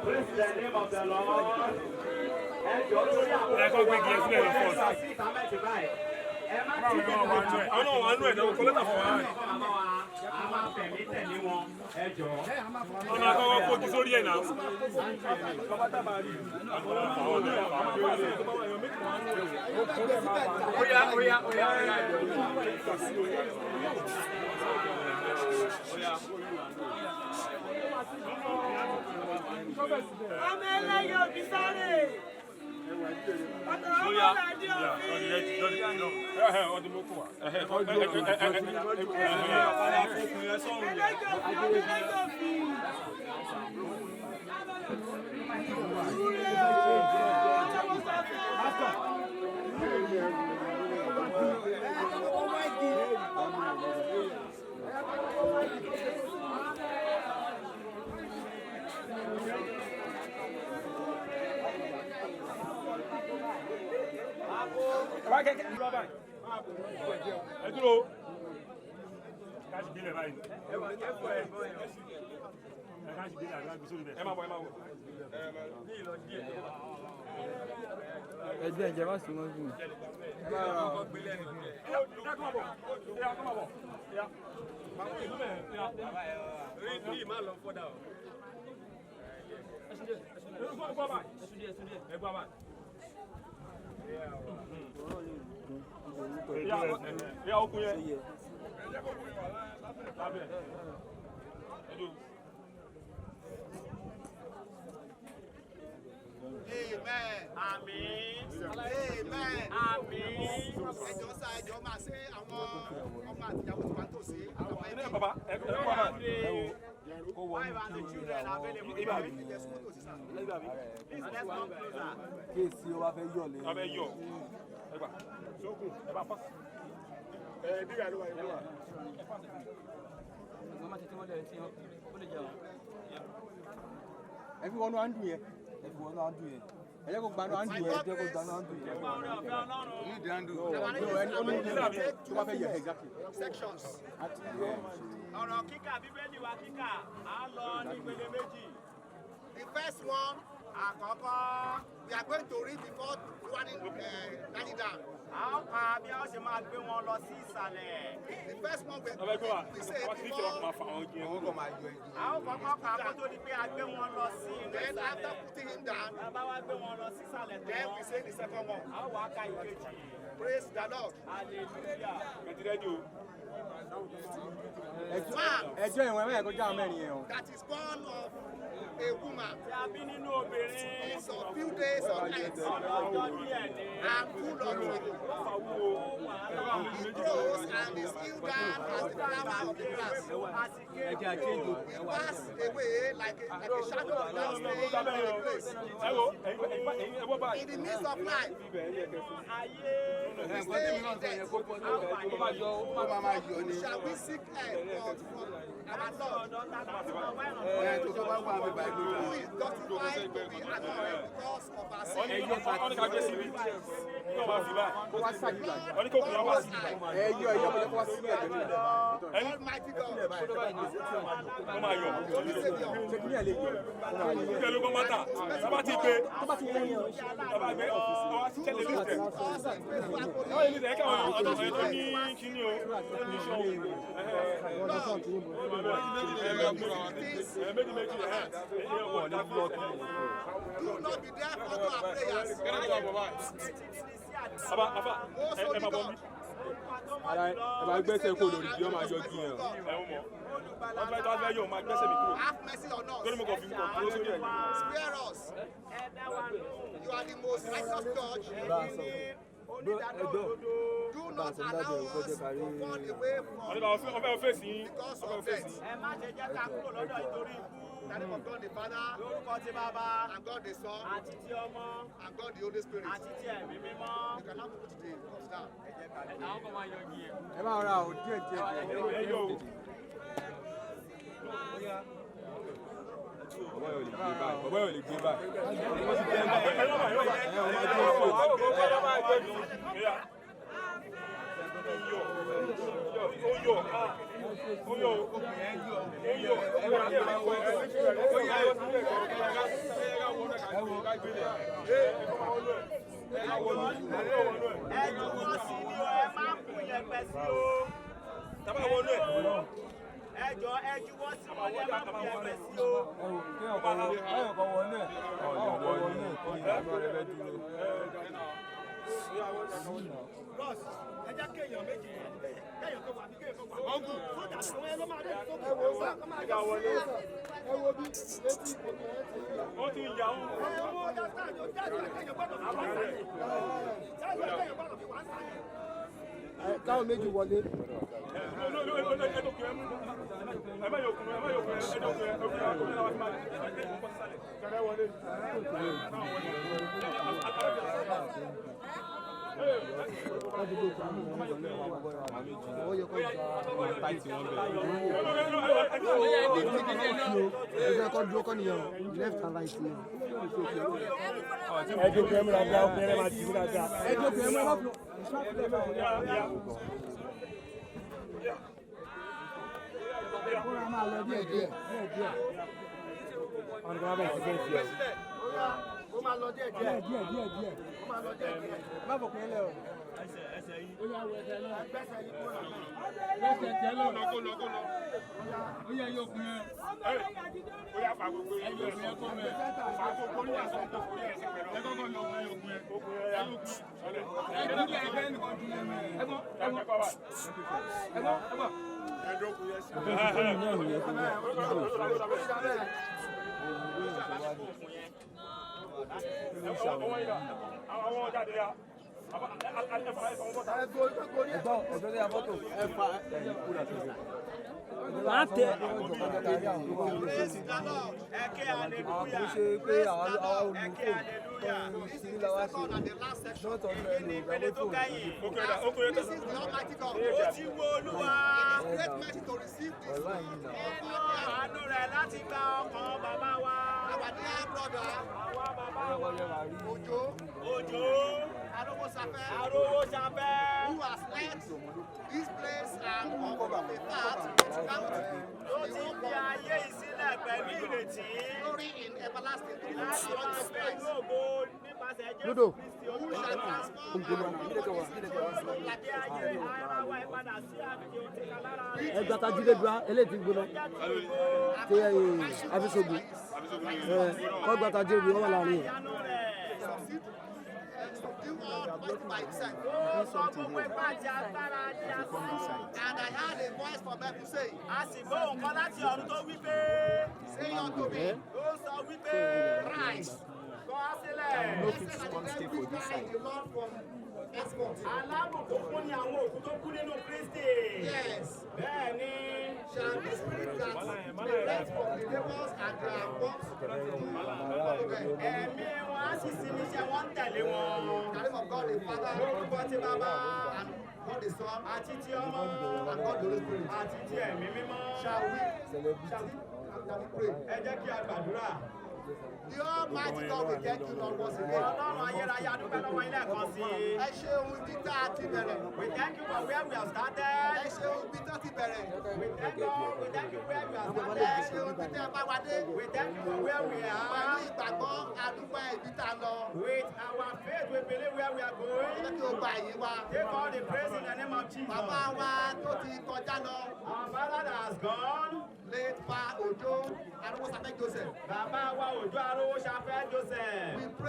Praise the name of the Lord. Amen. Amen. Amen. Amen. Ẹjọ́ sá ẹjọ́ máa ṣe àwọn ọmọ àtìyàwó tí wọ́n tó ṣe àwọn ẹbí. Bàbá ẹ kọ́ bàbá ẹ wo. Why are the children available? Kéèsì ó wá fẹ́ yọ̀ lé. Ó fẹ́ yọ̀. Ẹ gbà. Sókùn ẹ bá pàṣẹ. Bí ìyá ló wà yìí wà. Wọ́n máa tètè wọlé ẹ̀ tí ó lè jẹun. Ẹ fi wọnú àǹdù yẹn. Ẹ fi wọnú àǹdù yẹn. Ẹ jẹ́ kó gbanú àǹdù yẹn. Ẹ jẹ́ kó gbanú àǹdù yẹn. Ní ìdí àǹdù. Ó wá fẹ́ yẹ exactly. Sections. Ọ̀rọ̀ kíkà Bíbélì wa kíkà á lọ ní ìpele méjì. The first one, àkọ́kọ́, we are going to read before running down. Àwọn kan bí a ṣe máa gbé wọn lọ sí ìsàlẹ̀. The first one we say before. Àwọn kọ̀ọ̀kan kan kó tó di pé a gbé wọn lọ sí ìsàlẹ̀. Then after putting him down, bá wá gbé wọn lọ sí ìsàlẹ̀ tán. Then we say the second one. Àwọn wá ká ìkejì. Praise the Lord. Hallelujah. Ẹjọ́ ìwọ̀n ẹ̀kọ́ jẹ́ àwọn mẹ́rin yẹn o. That is born of a woman. It's a few days or nights. And full of evil. He grows and is healed down as the flower of the grass. He passes away like a shadow of that staying in a place. In the midst of life. Shall we seek help from our Lord? Who is justified to be anointed because of our sin? Almighty God. Do not be there for our prayers. Have mercy on us. Spare us. You are the most righteous judge. Do not allow us to fall away from because of death. In the name of God the Father, and God the Son, and God the Holy Spirit. You cannot put the cups down. Káwọn méjì wọlé. Left and right. Who has led this place and of a path glory in everlasting Ludo. who shall transform by himself. And I heard a voice from heaven saying, say unto me, rise. No physical stay for this side. Yes. Shall the spirit that rest from the devils and their works follow them. The name of God the Father and God the Son and God the Holy Spirit. Shall we pray? The Almighty God will thank you, Lord, once again. We thank you for where we have started. We thank you where we have started. We thank you for where we are. With our faith, we believe where we are going. Take all the praise in the name of Jesus. Our Father that has gone. Late Pa Ojo Arowo Safe Joseph. Baba wa Ojo Arowo Safe Joseph.